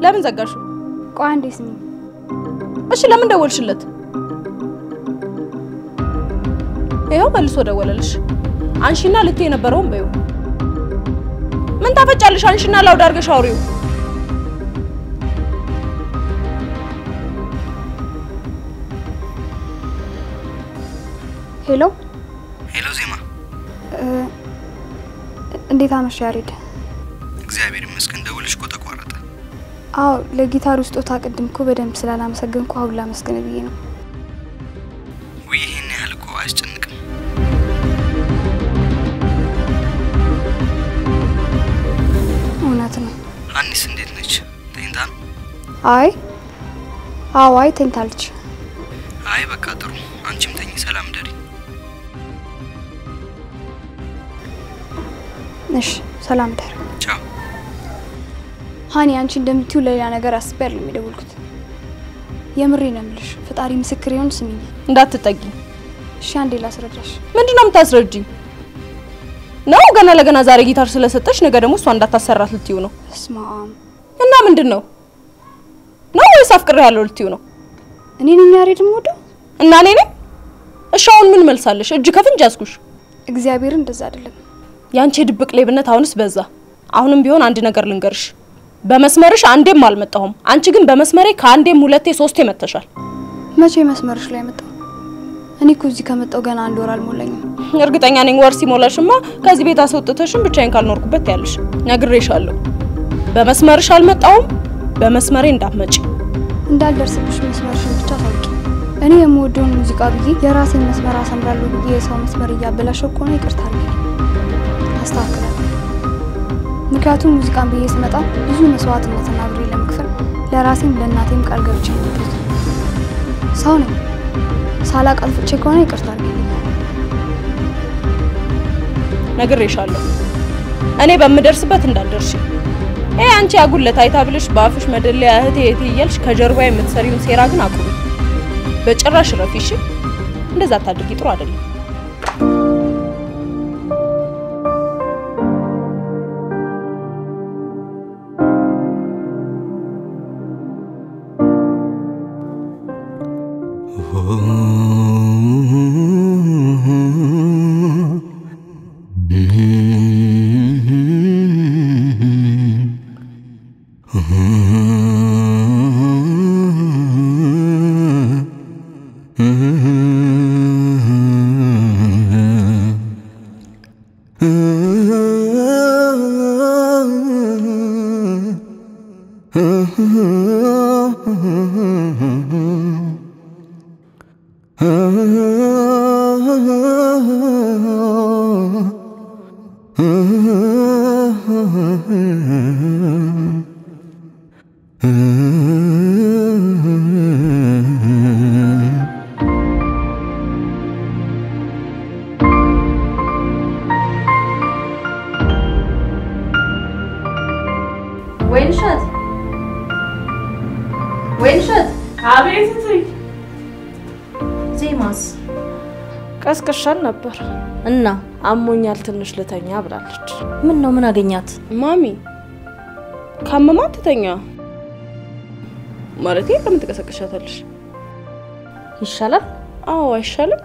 ለምን ዘጋሽው? ቆይ አንዴ ስሚ። እሺ ለምን ደወልሽለት? ይሄው መልሶ ደወለልሽ። አንሺና ልትይ የነበረውን በይው። ምን ታፈጫለሽ? አንሺና ላውድ አድርገሽ አውሪው። ሄሎ ሄሎ ዜማ እንዴት አመሽ ያሬድ? እግዚአብሔር ይመስገን። ደውልሽ እኮ ተቋረጠ። አዎ ለጊታሩ ስጦታ ቀድምኩ በደንብ ስላላመሰገንኩ አሁን ላመስገን ብዬ ነው። ወይ ይሄን ያህል እኮ አያስጨንቅም። እውነት ነው። ሀኒስ እንዴት ነች? ተኝታ ነው? አይ ተኝታለች። አይ በቃ ጥሩ። አንቺም ተኝ፣ ሰላም ደሪ። እሺ ሰላም ደር። ቻው። ሃኒ አንቺ እንደምትዩ ሌላ ነገር አስቤ አይደለም የደወልኩት። የምሬ ነው የምልሽ። ፈጣሪ ምስክር ይሁን ስሚኝ። እንዳትጠጊ። እሺ አንዴ ላስረዳሽ። ምንድነው የምታስረጂኝ? ነው ገና ለገና ዛሬ ጊታር ስለሰጠሽ ነገ ደግሞ እሷ እንዳታሰራት ልትዩ ነው? እስማም እና ምንድነው? ነው ወይስ አፍቅር ያለው ልትዩ ነው? እኔ ነኝ ያሬድ ሞዶ እና እኔ ነኝ? እሺ አሁን ምን መልሳለሽ? እጅ ከፍንጅ ያስኩሽ። እግዚአብሔር እንደዛ አይደለም። ያንቺ ድብቅ ሌብነት አሁንስ በዛ። አሁንም ቢሆን አንድ ነገር ልንገርሽ። በመስመርሽ አንዴም አልመጣሁም። አንቺ ግን በመስመሬ ከአንዴም ሁለቴ ሶስቴ መተሻል። መቼ መስመርሽ ላይ መጣው? እኔ እኮ እዚህ ከመጣው ገና አንድ ወር አልሞላኝም። እርግጠኛ ነኝ ወር ሲሞላሽማ ከዚህ ቤት አስወጥተሽም ብቻዬን ካልኖርኩበት ያለሽ። ነግሬሻለሁ። በመስመርሽ አልመጣሁም። በመስመሬ እንዳትመጪ። እንዳልደርስብሽ መስመርሽን ብቻ ታውቂ። እኔ የምወደውን ሙዚቃ ብዬ የራሴን መስመር አሰምራለሁ ብዬ የሰው መስመር እያበላሸው እኮ ነው። ይቅርታ አድርጊ። አስተካክላለሁ። ምክንያቱም ሙዚቃን ብዬ ስመጣ ብዙ መስዋዕትነትና ብሬ ለመክፈል ለራሴም ለእናቴም ቃል ገብቼ ነበር። ሰው ነኝ። ሳላቅ አልፍቼ ከሆነ ይቅርታ አድርጊ። ነግሬሻለሁ። እኔ በምደርስበት እንዳልደርሽ። አንቺ ያጉለት አይታ ብለሽ ባፍሽ መደለያ እህቴ እያልሽ ከጀርባ የምትሰሪውን ሴራ ግን አቁሚ። በጭራሽ ረፊሽ። እንደዛ ታድርጊ። ጥሩ አይደለም። ወይንሸት አቤት ዜማስ ቀስቅሻል ነበር እና አሞኛል ትንሽ ልተኛ ብላለች። ምን ነው ምን አገኛት? ማሚ ካመማት ትተኛ ማለት ለምን ትቀሰቅሻታለሽ? ይሻላል? አዎ አይሻልም?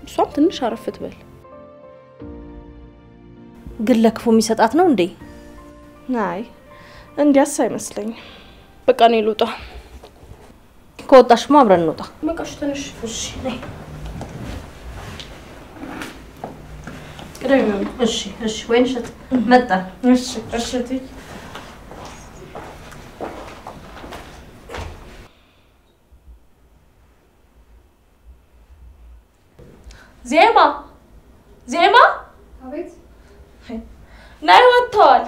እሷም ትንሽ አረፍት በል። ግን ለክፉ የሚሰጣት ነው እንዴ? አይ እንዲያስ አይመስለኝ። በቃ ነው ልውጣ። ከወጣሽማ አብረን እንውጣ። በቃሽ ትንሽ። እሺ ነይ። ቅደም። እሺ ወይንሸት መጣ። እሺ ትይ ዜማ አቤት ናይ ወጥቷል።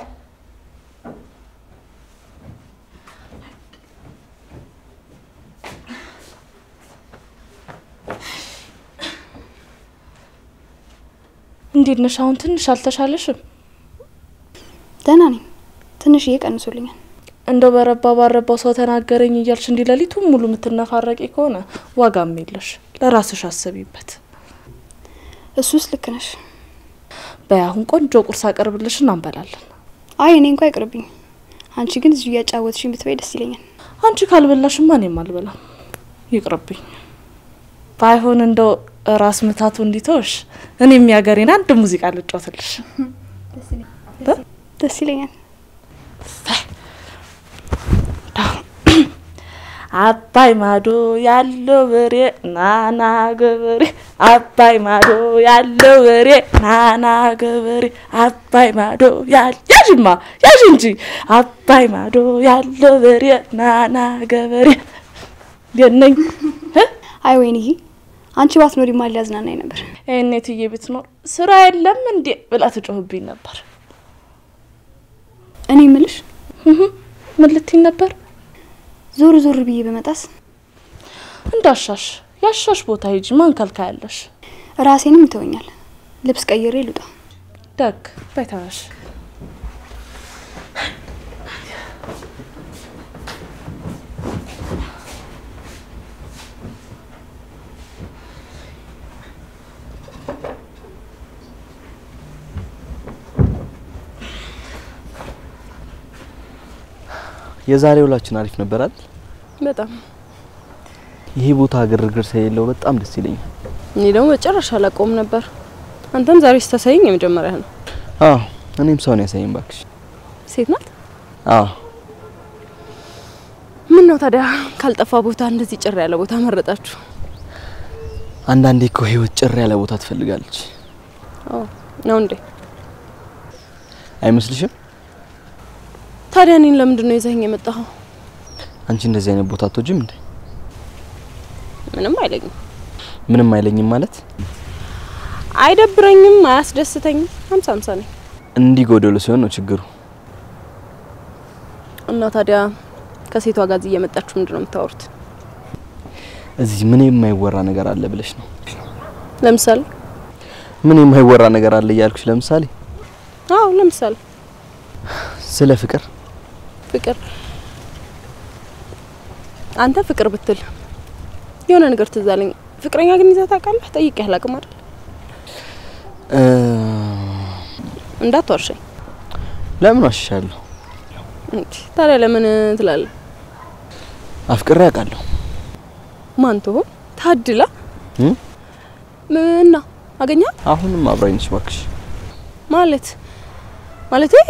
እንዴት ነሽ? አሁን ትንሽ አልተሻለሽም? ደህና ነኝ። ትንሽ እየቀንሶልኛል። እንደው ባረባው ሰው ተናገረኝ እያልሽ እንዲለሊቱን ሙሉ የምትነፋረቂ ከሆነ ዋጋም የለሽ። ለራስሽ አስቢበት። እሱስ ልክ ነሽ። በያሁን ቆንጆ ቁርስ አቀርብልሽና እንበላለን። አይ እኔ እንኳን ይቅርብኝ። አንቺ ግን እዚህ ያጫወትሽኝ ብትበይ ደስ ይለኛል። አንቺ ካልበላሽማ እኔም አልበላም። ይቅርብኝ። ባይሆን እንደው ራስ ምታቱ እንዲተውሽ እኔም ያገሬን አንድ ሙዚቃ ልጫወትልሽ። ደስ ይለኛል። አባይ ማዶ ያለው በሬ ናና ገበሬ አባይ ማዶ ያለው በሬ ናና ገበሬ አባይ ማዶ ያዥማ ያዥ እንጂ አባይ ማዶ ያለው በሬ ናና ገበሬ ደነኝ አይ ወይኔ አንቺ ባትኖሪ ማል ያዝናናኝ ነበር። እኔትዬ ብትኖር ስራ የለም እንዴ ብላ ትጮህብኝ ነበር። እኔ ምልሽ ምን ልትይ ነበር? ዞር ዞር ብዬ በመጣስ እንዳሻሽ ያሻሽ ቦታ ሂጂ ማን ካልካያለሽ? ራሴንም ይተወኛል። ልብስ ቀይሬ ልውጣ። ደግ በታሽ የዛሬው ውላችን አሪፍ ነበር አይደል? በጣም ይሄ ቦታ ግርግር ሳይለው በጣም ደስ ይለኛል። እኔ ደግሞ መጨረሻ አላቆም ነበር። አንተም ዛሬ ስተሰይኝ የመጀመሪያ ነው። አዎ እኔም ሰው ነው ያሳየኝ ባክሽ። ሴት ናት? አዎ ምን ነው ታዲያ ካልጠፋ ቦታ እንደዚህ ጭር ያለ ቦታ መረጣችሁ? አንዳንዴ እኮ ህይወት ጭር ያለ ቦታ ትፈልጋለች። አዎ ነው እንዴ? አይመስልሽም? ታዲያ እኔን ለምንድን ነው ይዘኸኝ የመጣኸው? አንቺ እንደዚህ አይነት ቦታ አትወጂም እንዴ? ምንም አይለኝም። ምንም አይለኝም ማለት? አይደብረኝም፣ አያስደስተኝም። 50 ነኝ። እንዲህ ጎደሎ ሲሆን ነው ችግሩ። እና ታዲያ ከሴቷ ጋር እዚህ እየመጣችሁ ምንድነው የምታወሩት? እዚህ ምን የማይወራ ነገር አለ ብለሽ ነው? ለምሳሌ ምን የማይወራ ነገር አለ እያልኩሽ ለምሳሌ? አዎ ለምሳሌ ስለ ፍቅር አንተ ፍቅር ብትል የሆነ ነገር ትዛለኝ። ፍቅረኛ ግን ይዘህ ታውቃለህ? ጠይቄህ አላውቅም አይደል? እንዳትዋርሸኝ። ለምን ዋሽሻለሁ? ታዲያ ለምን ትላለህ? አፍቅሬ አውቃለሁ። ማን ትሆን? ታድላ ምንና አገኛ? አሁንም አብራኝ ነሽ ባክሽ። ማለት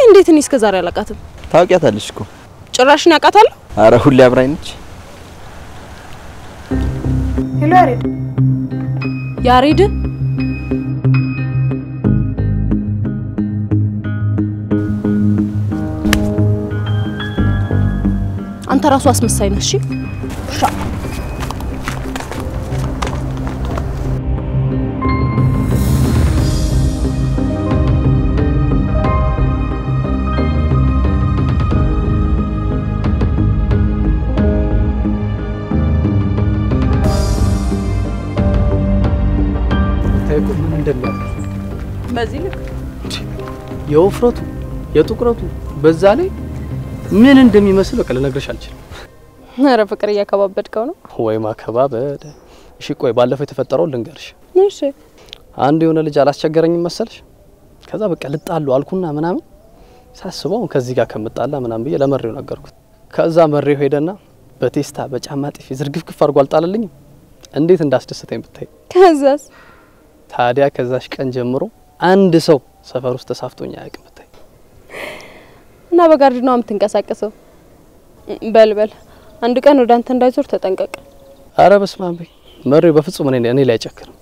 እንዴት እኔ እስከዛሬ አላውቃትም? ታውቂያታለሽ እኮ። ጭራሽን አውቃታለሁ? አረ ሁሌ አብራኝ ነች። ሄሎ ያሬድ አንተ ራሱ አስመሳይ ነህ። እሺ በዚህ ልክ የውፍረቱ የጥቁረቱ በዛ ላይ ምን እንደሚመስል በቃ ልነግርሽ አልችልም። አረ ፍቅር እያከባበድከው ነው ወይ ማከባበድ? እሺ ቆይ ባለፈው የተፈጠረው ልንገርሽ። እሺ አንድ የሆነ ልጅ አላስቸገረኝም መሰልሽ? ከዛ በቃ ልጣሉ አልኩና ምናምን ሳስበው ከዚህ ጋር ከመጣላ ምናምን ብዬ ለመሬው ነገርኩት። ከዛ መሬው ሄደና በቴስታ በጫማ ጥፊ ዝርግፍግፍ አድርጎ አልጣለልኝም። እንዴት እንዳስደሰተኝ ብታይ። ከዛስ? ታዲያ ከዛሽ ቀን ጀምሮ አንድ ሰው ሰፈር ውስጥ ተሳፍቶኛ ያቅም ብታይ። እና በጋርድ ነው የምትንቀሳቀሰው? በልበል አንድ ቀን ወደ አንተ እንዳይዞር ተጠንቀቅ። አረ በስመ አብ መሬው በፍጹም እኔ ላይ አይጨክርም።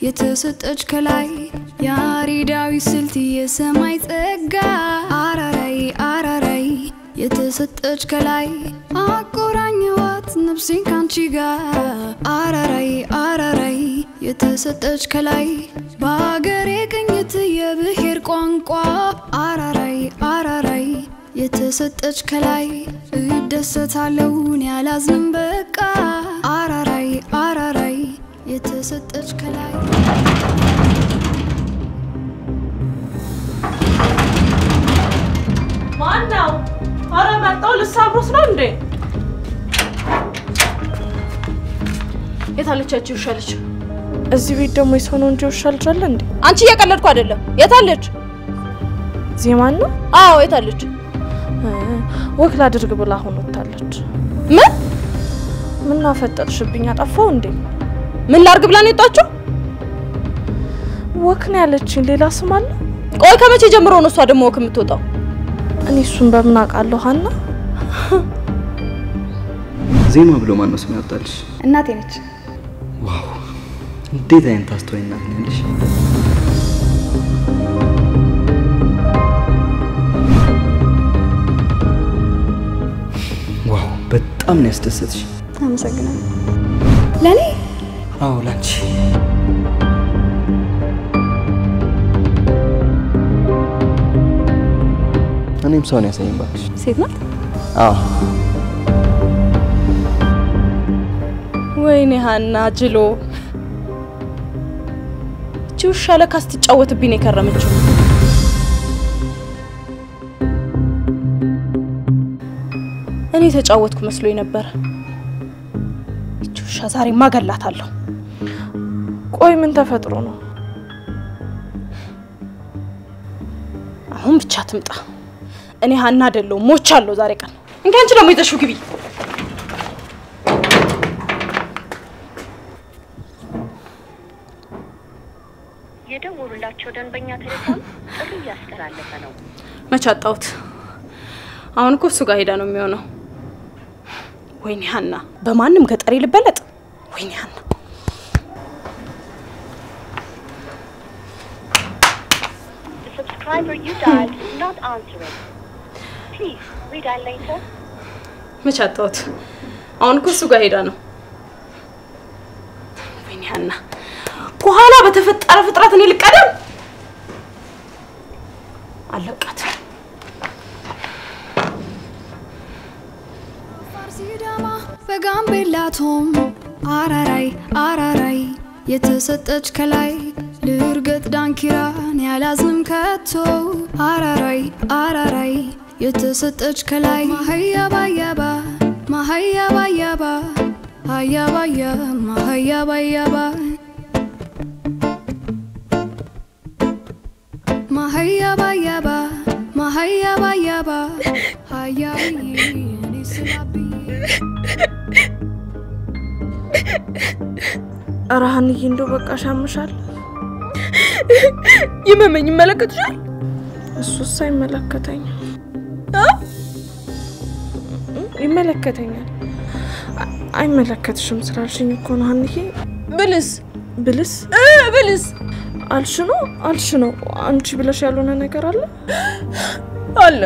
የተሰጠች ከላይ ያሬዳዊ ስልት የሰማይ ጸጋ አራራይ የተሰጠች ከላይ አቆራኘዋት ነፍሴን ካንቺ ጋር አራራይ የተሰጠች ከላይ በአገሬ ቅኝት የብሔር ቋንቋ አራራይ የተሰጠች ከላይ እደሰታለሁ ያላዝንም በቃ አራራይ የተሰጠች ከላይ ማነው? አረ መጣው ልሳብሩስ ነው እንዴ? የታለች ይሻለች? እዚህ ቤት ደግሞ የሰው ነው እንጂ ይሻልቻል እንዴ? አንቺ እየቀለድኩ አይደለም። የታለች? ዜማን ነው? አዎ የታለች? ወክላ አድርግ ብላ ሆኖ ታለች። ምን አፈጠጥሽብኝ? አጠፋው እንዴ? ምን ላርግ ብላ ነው የጣችሁ? ወክና ያለችኝ ሌላ ስም አለ? ቆይ ከመቼ ጀምሮ ነው እሷ ደግሞ ወክ የምትወጣው? እኔ እሱን በምን አውቃለሁ? ሀና ዜማ ብሎ ማን ነው ስም ያወጣልሽ? እናቴ ነች። ዋው እንዴት አይነት አስተዋይ እናት ነሽ! ዋው በጣም ነው ያስደሰትሽ። አመሰግናለሁ። ለኔ? አዎ ላንቺ። እኔም ሰው ነው ያሳየኝ ባክሽ። ሴት ናት? አዎ። ወይኔ ሀና ጅሎ ጁሻ ለካስ ትጫወትብኝ የከረመችው። እኔ ተጫወትኩ መስሎኝ ነበር። ጁሻ ዛሬ ማገላታለሁ። ቆይ ምን ተፈጥሮ ነው? አሁን ብቻ ትምጣ። እኔ ሀና አይደለሁም ሞቻለሁ ዛሬ ቀን። እንግዲህ አንቺ ደግሞ ይዘሽው ግቢ። የደወሉላቸው ደንበኛ ቴሌፎን ጥሪ እያስተላለፈ ነው። መች አጣሁት? አሁን እኮ እሱ ጋር ሄዳ ነው የሚሆነው። ወይኔ ሀና በማንም ገጠሪ ልበለጥ። ወይኔ ሀና The subscriber you dialed is not answering. Please redial later. መች አጣሁት? አሁን እኮ እሱ ጋር ሄዳ ነው። ወይኔ ሀና ከኋላ በተፈጠረ ፍጥረት እኔ ልቀደም። አለቃት። ፋርሲዳማ በጋምቤላቶም አራራይ አራራይ የተሰጠች ከላይ ልርገጥ ዳንኪራን ያላዝንም ከቶ አራራይ አራራይ የተሰጠች ከላይ ማህያባያባ ማህያባያባ ሃያባያ ማህያባያባ ማህያባያባ ማህያባያባ ሃያይ ኒስላቢ አራሃንዬ እንደው በቃ ሻምሻል። ይመመኝ ይመለከትሻል። እሱስ አይመለከተኝም። ይመለከተኛል። አይመለከትሽም ስላልሽኝ እኮ ነው ሀንዬ። ብልስ ብልስ ብልስ አልሽ ነው አንቺ ብለሽ ያልሆነ ነገር አለ አለ።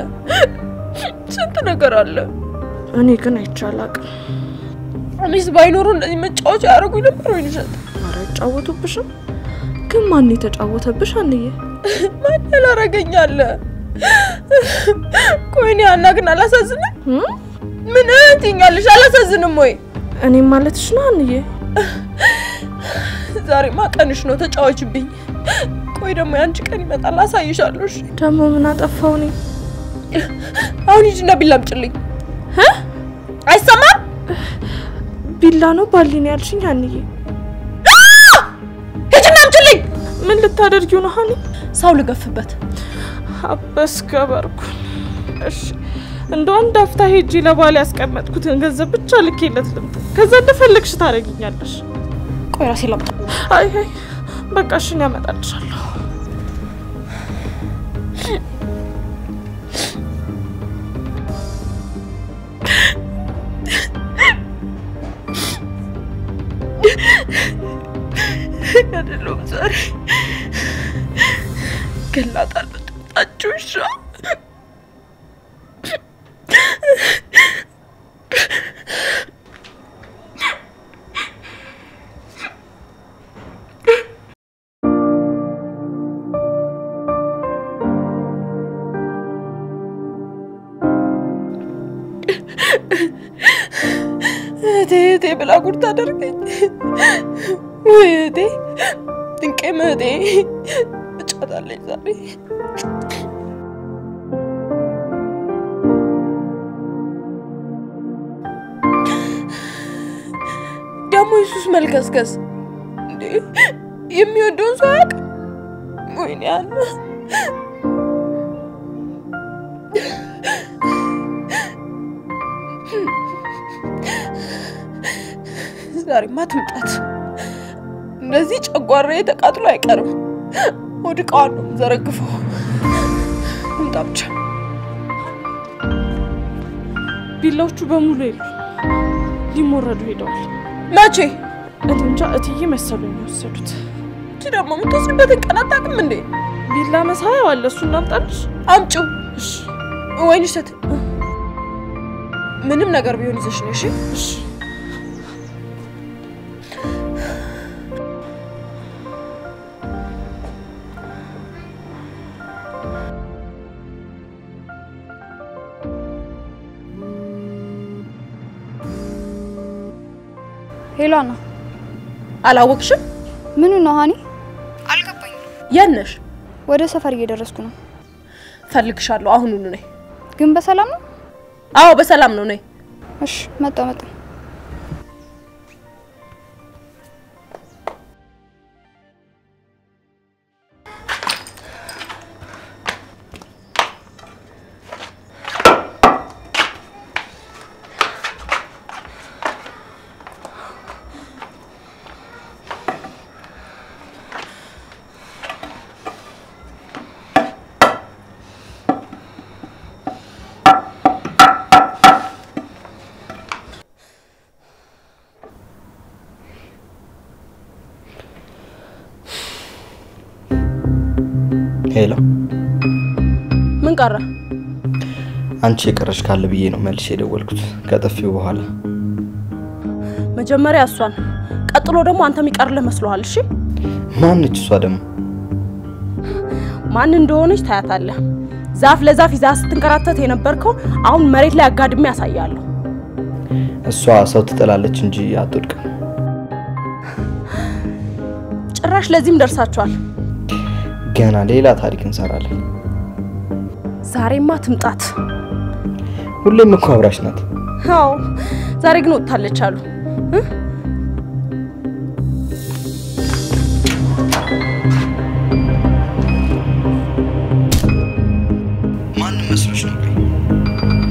ስንት ነገር አለ። እኔ ግን አይቻላቅም። እኔስ ባይኖሩ እንደዚህ መጫወቻ ያደርጉኝ ነበር ወይ ነሽ? ኧረ አይጫወቱብሽም። ግን ማን የተጫወተብሽ አንዬ? ማን ያላረገኛል? ቆይኔ ሀና ግን አላሳዝንም? ምን እንትኛለሽ? አላሳዝንም ወይ? እኔ ማለትሽ ነው አንዬ? ዛሬ ማቀንሽ ነው ተጫዋችብኝ። ቆይ ደግሞ ያንቺ ቀን ይመጣል አሳይሻለሁ። እሺ ደግሞ ምን አጠፋው ነኝ? አሁን ሂጂና ቢላ አምጪልኝ። አይሰማም? ቢላ ነው ባሊን ያልሽኝ አንዬ? ሂጂና አምጪልኝ። ምን ልታደርጊው ነው ሀኒ? ሰው ልገፍበት። አበስ ገበርኩ። እሺ እንደው አንድ አፍታ ሄጂ ለባል ያስቀመጥኩትን ገንዘብ ብቻ ልኬለት ልምጣ። ከዛ እንደፈለግሽ ታረጊኛለሽ። ቆይ ራሴ ላምጣ። አይ በቃ እሺ ነው ያመጣልሻለሁ። አይደለም ዛሬ ገላጣለሁ። ትምጣችሁሽ እቴ ብላ ጉድ ታደርገኝ። ወይቴ ድንቄ መቴ እጫታለች ዛሬ ደሞ ኢየሱስ መልከስከስ እንዴ የሚወደውን ሰው ያቅ ወይኔ ያለ ዛሬማ ትምጣት እንደዚህ ጨጓራዬ ተቃጥሎ አይቀርም ወድቃው ነው ዘረግፈው እንጣብቻ ቢላዎቹ በሙሉ ይሉ ሊሞረዱ ሄደዋል መቼ እንጃ እትዬ መሰሉኝ ወሰዱት እቺ ደግሞ ምትወስድበትን ቀን አታውቅም እንዴ ቢላ መሳያው አለ እሱን እናምጣልሽ አምጪው እሺ ወይንሽ ተት ምንም ነገር ቢሆን ይዘሽ ነው እሺ እሺ ሄሎ አና አላወቅሽም ምኑ ነው ሃኒ አልገባኝ የነሽ ወደ ሰፈር እየደረስኩ ነው ፈልግሻለሁ አሁኑኑ ነይ ግን በሰላም ነው አዎ በሰላም ነው ነይ እሺ መጣ ሄሎ ምን ቀረ አንቺ የቀረሽ ካለ ብዬ ነው መልሼ የደወልኩት ከጠፊው በኋላ መጀመሪያ እሷን ቀጥሎ ደግሞ አንተ የሚቀርልህ መስሎሃል እሺ ማን ነች እሷ ደግሞ ማን እንደሆነች ታያታለህ ዛፍ ለዛፍ ይዛ ስትንከራተት የነበርከው አሁን መሬት ላይ አጋድሜ ያሳያለሁ እሷ ሰው ትጠላለች እንጂ አትወድቅም ጭራሽ ለዚህም ደርሳችኋል ገና ሌላ ታሪክ እንሰራለን ዛሬማ ትምጣት ሁሌም እኮ አብራሽ ናት አዎ ዛሬ ግን ወጣለች አሉ ማን መስሎሽ ነው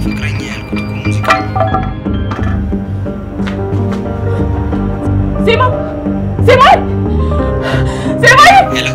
ፍቅረኛ ያልኩት እኮ ሙዚቃ ዜማ ሄሎ ዜማ ሄሎ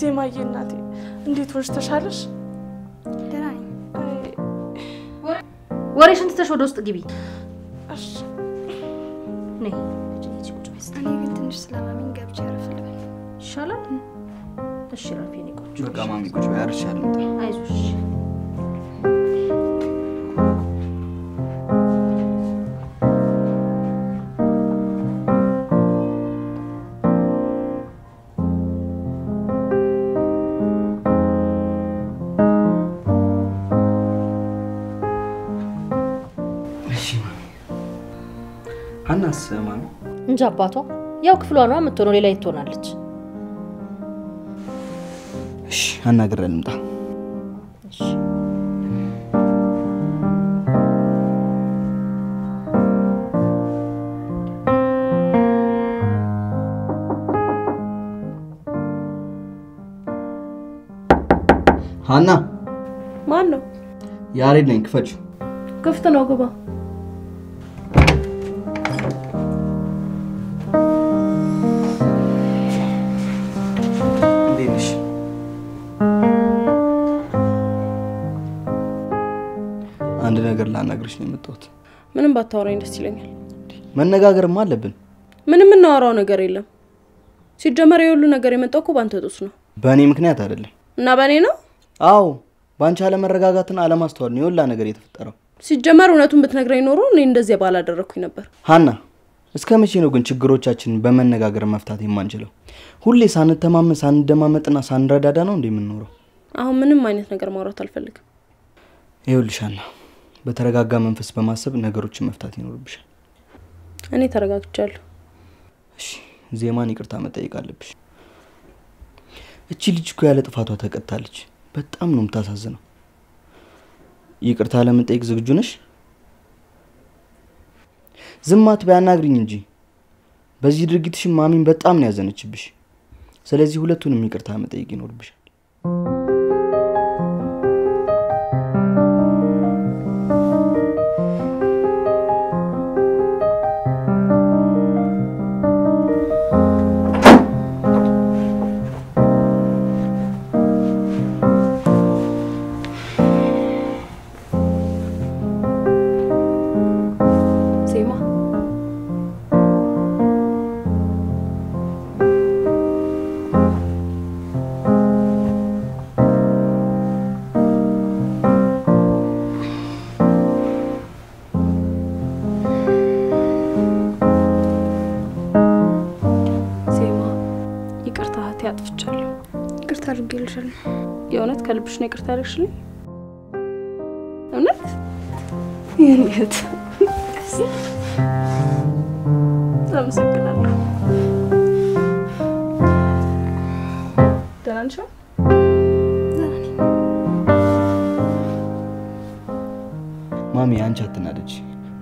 ዜማዬ እናቴ እንዴት ወርሽ ተሻለሽ ደህና ነኝ ወሬሽን ትተሽ ወደ ውስጥ ግቢ እሺ ነይ እኔ ግን ትንሽ ስለማመኝ ገብቼ አረፍልበል ይሻላል እሺ ራፊ ነኝ ቆንጆ በቃ ማሚ ቁጭ በይ አርሻለሁ አይዞሽ አናስ ማሚ እንጂ አባቷ ያው ክፍሏ ነው የምትሆነው ሌላ ይትሆናለች እሺ አናግሬ ልምጣ እሺ ሃና ማን ነው? ያሬድ ነኝ ክፈች ክፍት ነው ግባ እንዴሽ አንድ ነገር ላናግርሽ ነው የመጣሁት ምንም ባታወራኝ ደስ ይለኛል መነጋገርም አለብን ምንም እናወራው ነገር የለም ሲጀመር የሁሉ ነገር የመጣው እኮ ባንተ ጦስ ነው በእኔ ምክንያት አይደለም እና በእኔ ነው አዎ ባንቺ አለመረጋጋትና አለማስተዋል ነው የሁላ ነገር የተፈጠረው ሲጀመር እውነቱን ብትነግረኝ ኖሮ እኔ እንደዚህ ባላደረኩኝ ነበር ሃና እስከመቼ ነው ግን ችግሮቻችንን በመነጋገር መፍታት የማንችለው ሁሌ ሳንተማመን ሳንደማመጥና ሳንረዳዳ ነው እንደምንኖረው አሁን ምንም አይነት ነገር ማውራት አልፈልግም ይኸውልሽ ሃና በተረጋጋ መንፈስ በማሰብ ነገሮችን መፍታት ይኖርብሻል እኔ ተረጋግቻለሁ እሺ ዜማን ይቅርታ መጠየቅ አለብሽ እቺ ልጅ እኮ ያለ ጥፋቷ ተቀጣለች በጣም ነው የምታሳዝነው ይቅርታ ለመጠየቅ ዝግጁ ነሽ ዝማት ባያናግሪኝ እንጂ በዚህ ድርጊትሽ ማሚን በጣም ነው ያዘነችብሽ ስለዚህ ሁለቱንም ይቅርታ መጠየቅ ይኖርብሻል የእውነት ከልብሽ ነው ይቅርታ አድርግሽልኝ እውነት የኔት አመሰግናለሁ ደህና ነሽ ማሚ አንቺ አትናደጂ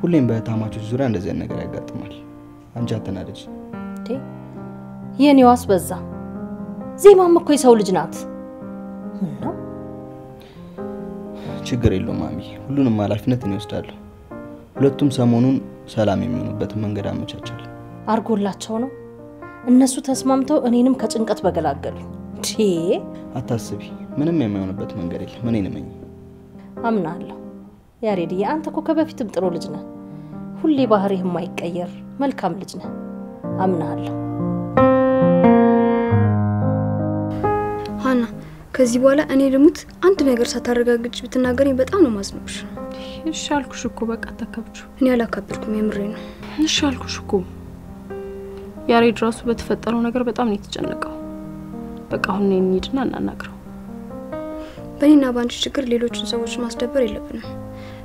ሁሌም በታማቾች ዙሪያ እንደዚህ ነገር ያጋጥማል አንቺ አትናደጂ የኔዋስ በዛ ዜማም እኮ የሰው ልጅ ናት ነው ችግር የለውም ማሚ ሁሉንም ኃላፊነት እኔ ወስዳለሁ ሁለቱም ሰሞኑን ሰላም የሚሆኑበት መንገድ አመቻቻለሁ አርጎላቸው ነው እነሱ ተስማምተው እኔንም ከጭንቀት በገላገሉ አታስቢ ምንም የማይሆንበት መንገድ የለም እኔ ነኝ አምናለሁ ያሬድዬ አንተ እኮ ከበፊትም ጥሩ ልጅ ነህ ሁሌ ባህሪህ የማይቀየር መልካም ልጅ ነህ አምናለሁ ሃና ከዚህ በኋላ እኔ ልሙት አንድ ነገር ሳታረጋግጭ ብትናገረኝ በጣም ነው ማዝነብሽ እሺ አልኩሽ እኮ በቃ ተከብቹ እኔ አላከብርኩም የምሬ ነው እሺ አልኩሽ እኮ ያሬድ ራሱ በተፈጠረው ነገር በጣም ነው የተጨነቀው በቃ አሁን እንሂድና እናናግረው በእኔና ባንቺ ችግር ሌሎችን ሰዎች ማስደበር የለብንም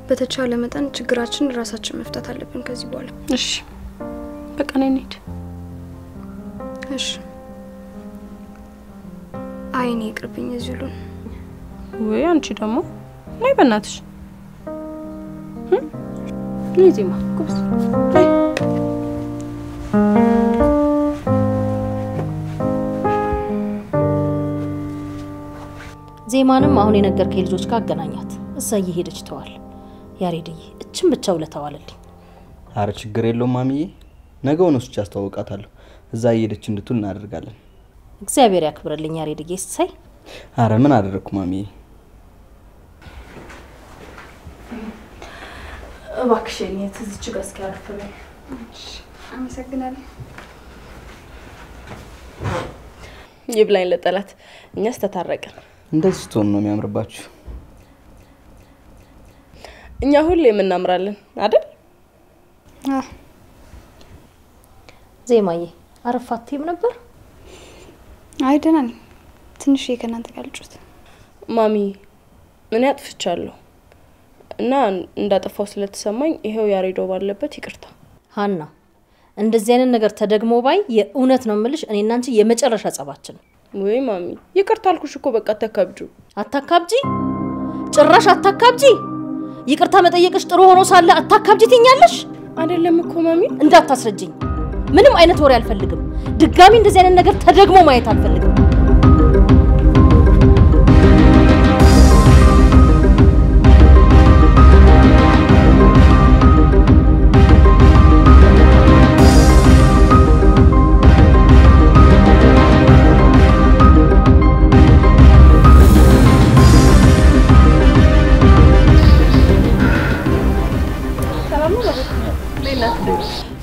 በተቻለ መጠን ችግራችንን ራሳችን መፍታት አለብን ከዚህ በኋላ እሺ በቃ ነኝ እንሂድ እሺ አይኔ ይቅርብኝ እዚሁሉን ወይ አንቺ ደግሞ ነይ በእናትሽ ነይ ዜማ ኩብስ ነይ ዜማንም አሁን የነገርከኝ ልጆች ጋር አገናኛት እዛ እየሄደች ተዋል ያሬድዬ እቺም ብቻ ውለታዋለልኝ አረ ችግር የለውም ማሚዬ ነገውን ወስጭ አስተዋውቃታለሁ እዛ እየሄደች እንድትል እናደርጋለን እግዚአብሔር ያክብርልኝ ያሬድዬ ሳይ አረ ምን አደረኩ ማሚዬ እባክሽ የት እዚች ጋር እስኪያርፍ በይ አመሰግናለሁ ይብላኝ ለጠላት እኛስ ተታረቀን እንደዚህ ትሆን ነው የሚያምርባችሁ እኛ ሁሌ የምናምራለን አይደል ዜማዬ አረፋትም ነበር አይደናል ትንሽ የከናንተ ካልጩት ማሚ ምን ያጥፍቻለሁ እና እንዳጠፋው ስለተሰማኝ ይሄው ያሬዶ ባለበት ይቅርታ ሃና እንደዚህ አይነት ነገር ተደግሞ ባይ የእውነት ነው ምልሽ እኔና አንቺ የመጨረሻ ጸባችን ወይ ማሚ ይቅርታ አልኩሽ እኮ በቃ ተካብጁ አታካብጂ ጭራሽ አታካብጂ ይቅርታ መጠየቅሽ ጥሩ ሆኖ ሳለ አታካብጂ ትኛለሽ አይደለም እኮ ማሚ እንዳታስረጅኝ ምንም አይነት ወሬ አልፈልግም ድጋሚ እንደዚህ አይነት ነገር ተደግሞ ማየት አልፈልግም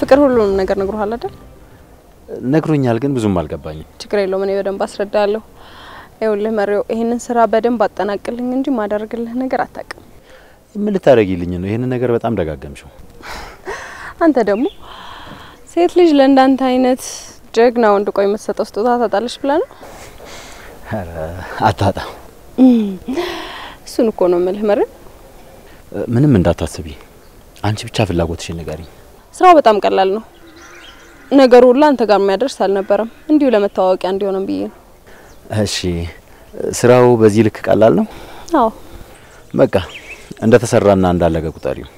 ፍቅር ሁሉንም ነገር ነግሮሃል አይደል? ነግሮኛል፣ ግን ብዙም አልገባኝም። ችግር የለውም እኔ በደንብ አስረዳለሁ። ይኸውልህ መሪው ይሄንን ስራ በደንብ አጠናቅልኝ እንጂ ማደርግልህ ነገር አታውቅም። ምን ልታረጊልኝ ነው? ይሄንን ነገር በጣም ደጋገምሽው። አንተ ደግሞ ሴት ልጅ ለእንዳንተ አይነት ጀግና ወንድ ቆይ የምትሰጠው ስጦታ ታጣለሽ ብላ ነው? ኧረ አታጣ። እሱን እኮ ነው የምልህ መሪው። ምንም እንዳታስቢ፣ አንቺ ብቻ ፍላጎትሽን ንገሪኝ። ስራው በጣም ቀላል ነው። ነገሩ ሁሉ አንተ ጋር የሚያደርስ አልነበረም። እንዲሁ ለመታወቂያ እንዲሆንም ብዬ ነው። እሺ፣ ስራው በዚህ ልክ ቀላል ነው? አዎ። በቃ እንደተሰራና እንዳለቀ ቁጠሪው።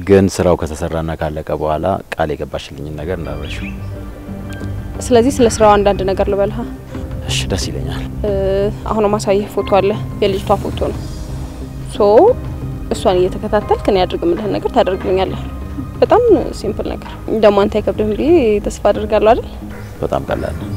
ግን ስራው ከተሰራና ካለቀ በኋላ ቃል የገባሽልኝ ነገር እንዳረሽ። ስለዚህ ስለ ስራው አንዳንድ ነገር ልበልሃ። እሺ፣ ደስ ይለኛል። አሁን ማሳየህ ፎቶ አለ፣ የልጅቷ ፎቶ ነው። እሷን እየተከታተልክ እኔ ያድርግምልህ ነገር ታደርግልኛለህ። በጣም ሲምፕል ነገር። እንደማንተ አይከብድም ብዬ ተስፋ አድርጋለሁ አይደል? በጣም ቀላል ነው።